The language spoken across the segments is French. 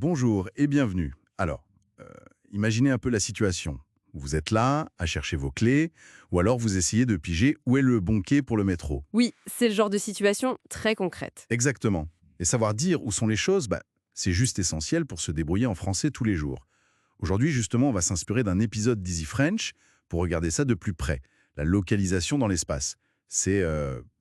Bonjour et bienvenue. Alors, euh, imaginez un peu la situation. Vous êtes là, à chercher vos clés, ou alors vous essayez de piger où est le bon quai pour le métro. Oui, c'est le genre de situation très concrète. Exactement. Et savoir dire où sont les choses, c'est juste essentiel pour se débrouiller en français tous les jours. Aujourd'hui, justement, on va s'inspirer d'un épisode d'Easy French pour regarder ça de plus près. La localisation dans l'espace. C'est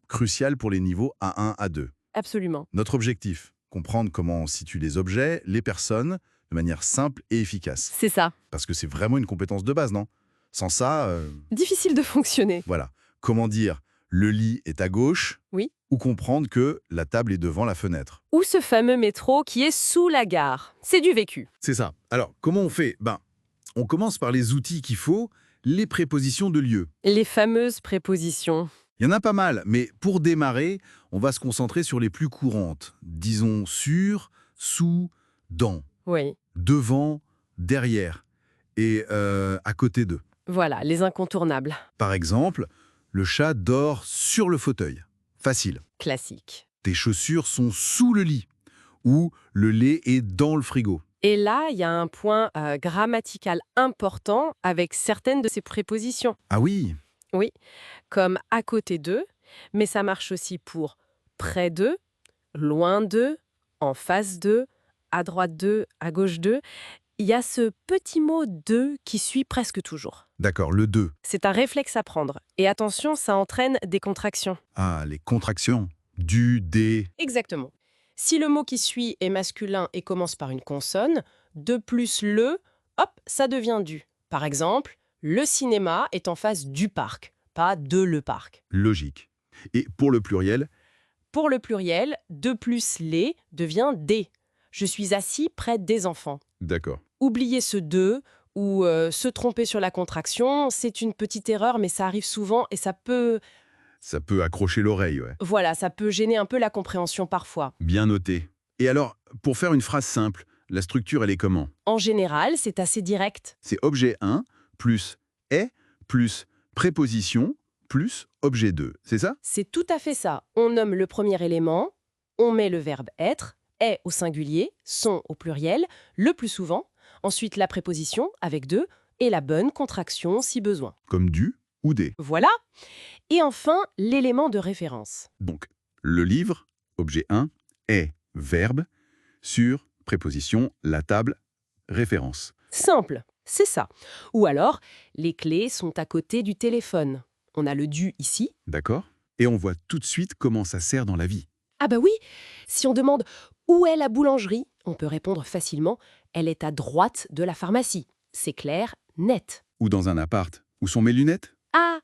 crucial pour les niveaux A1, A2. Absolument. Notre objectif, comprendre comment on situe les objets, les personnes, de manière simple et efficace. C'est ça. Parce que c'est vraiment une compétence de base, non? Sans ça, Difficile de fonctionner. voilà. Comment dire le lit est à gauche Oui. ou comprendre que la table est devant la fenêtre? Ou ce fameux métro qui est sous la gare. C'est du vécu. C'est ça. Alors, comment on fait? On commence par les outils qu'il faut, les prépositions de lieu. Les fameuses prépositions. Il y en a pas mal, mais pour démarrer, on va se concentrer sur les plus courantes. Disons sur, sous, dans, Oui. devant, derrière et à côté d'eux. Voilà, les incontournables. Par exemple, le chat dort sur le fauteuil. Facile. Classique. Tes chaussures sont sous le lit. Ou le lait est dans le frigo. Et là, il y a un point grammatical important avec certaines de ces prépositions. Ah oui, Oui, comme à côté d'eux, mais ça marche aussi pour près d'eux, loin d'eux, en face d'eux, à droite d'eux, à gauche d'eux. Il y a ce petit mot «de» qui suit presque toujours. d'accord, le 2. C'est un réflexe à prendre. Et attention, ça entraîne des contractions. Ah, les contractions. Du, des. Exactement. Si le mot qui suit est masculin et commence par une consonne, de plus le, hop, ça devient du. Par exemple, le cinéma est en face du parc, pas de le parc. Logique. Et pour le pluriel, Pour le pluriel, de plus les devient des. Je suis assis près des enfants. d'accord. Oublier ce de ou se tromper sur la contraction, c'est une petite erreur, mais ça arrive souvent et Ça peut accrocher l'oreille, ouais. voilà, ça peut gêner un peu la compréhension parfois. Bien noté. Et alors, pour faire une phrase simple, la structure, elle est comment? En général, c'est assez direct. C'est objet 1 plus est plus préposition plus objet 2. C'est ça? C'est tout à fait ça. On nomme le premier élément, on met le verbe être, est au singulier, sont au pluriel, le plus souvent, ensuite la préposition avec de et la bonne contraction si besoin. Comme du ou des. Voilà. Et enfin, l'élément de référence. Donc, le livre, objet 1, est verbe, sur, préposition, la table, référence. Simple, c'est ça. Ou alors, les clés sont à côté du téléphone. On a le du ici. D'accord? Et on voit tout de suite comment ça sert dans la vie. Ah bah oui, si on demande où est la boulangerie, on peut répondre facilement, elle est à droite de la pharmacie. C'est clair, net. Ou dans un appart. Où sont mes lunettes? Ah,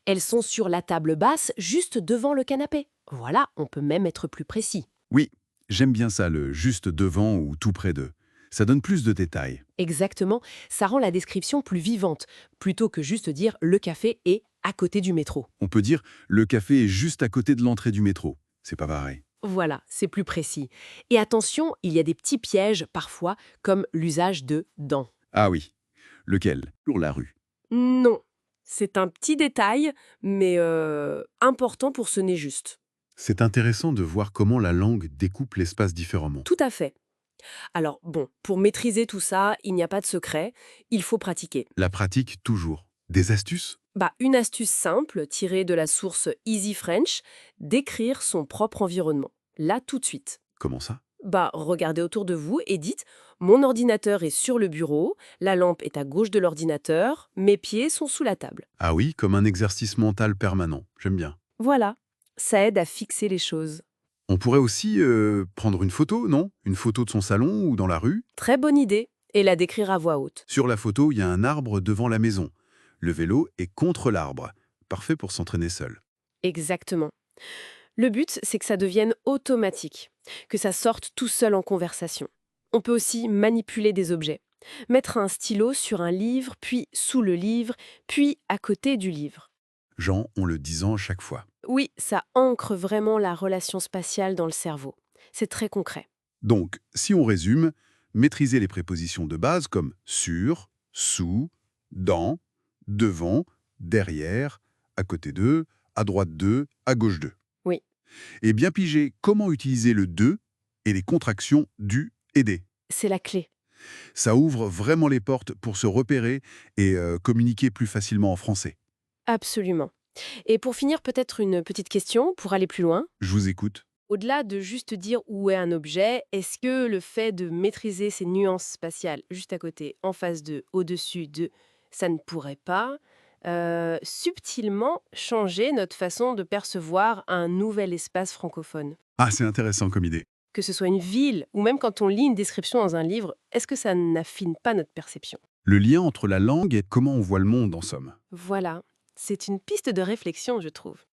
elles sont sur la table basse, juste devant le canapé. Voilà, on peut même être plus précis. Oui, j'aime bien ça, le juste devant ou tout près d'eux. Ça donne plus de détails. Exactement, ça rend la description plus vivante, plutôt que juste dire le café est à côté du métro. On peut dire le café est juste à côté de l'entrée du métro. C'est pas pareil. Voilà, c'est plus précis. Et attention, il y a des petits pièges parfois, comme l'usage de dans. Ah oui. Lequel? Sur la rue. Non, c'est un petit détail, mais important pour sonner juste. C'est intéressant de voir comment la langue découpe l'espace différemment. Tout à fait. Alors bon, pour maîtriser tout ça, il n'y a pas de secret, il faut pratiquer. La pratique, toujours. Des astuces? Une astuce simple, tirée de la source Easy French, décrire son propre environnement. Là, tout de suite. Comment ça? Regardez autour de vous et dites «Mon ordinateur est sur le bureau, la lampe est à gauche de l'ordinateur, mes pieds sont sous la table». Ah oui, comme un exercice mental permanent. J'aime bien. Voilà, ça aide à fixer les choses. On pourrait aussi prendre une photo, non? Une photo de son salon ou dans la rue. Très bonne idée, et la décrire à voix haute. Sur la photo, il y a un arbre devant la maison. Le vélo est contre l'arbre. Parfait pour s'entraîner seul. Exactement. Le but, c'est que ça devienne automatique, que ça sorte tout seul en conversation. On peut aussi manipuler des objets. Mettre un stylo sur un livre, puis sous le livre, puis à côté du livre. Jean, en le disant chaque fois. Oui, ça ancre vraiment la relation spatiale dans le cerveau. C'est très concret. Donc, si on résume, maîtriser les prépositions de base comme sur, sous, dans, devant, derrière, à côté d'eux, à droite d'eux, à gauche d'eux. Oui, Et bien piger comment utiliser le de et les contractions du et des. C'est la clé. Ça ouvre vraiment les portes pour se repérer et communiquer plus facilement en français. Absolument. Et pour finir, peut-être une petite question pour aller plus loin. Je vous écoute. Au-delà de juste dire où est un objet, est-ce que le fait de maîtriser ces nuances spatiales juste à côté, en face de, au-dessus de, ça ne pourrait pas subtilement changer notre façon de percevoir un nouvel espace francophone? Ah, c'est intéressant comme idée. Que ce soit une ville ou même quand on lit une description dans un livre, est-ce que ça n'affine pas notre perception? Le lien entre la langue et comment on voit le monde, en somme. Voilà, c'est une piste de réflexion, je trouve.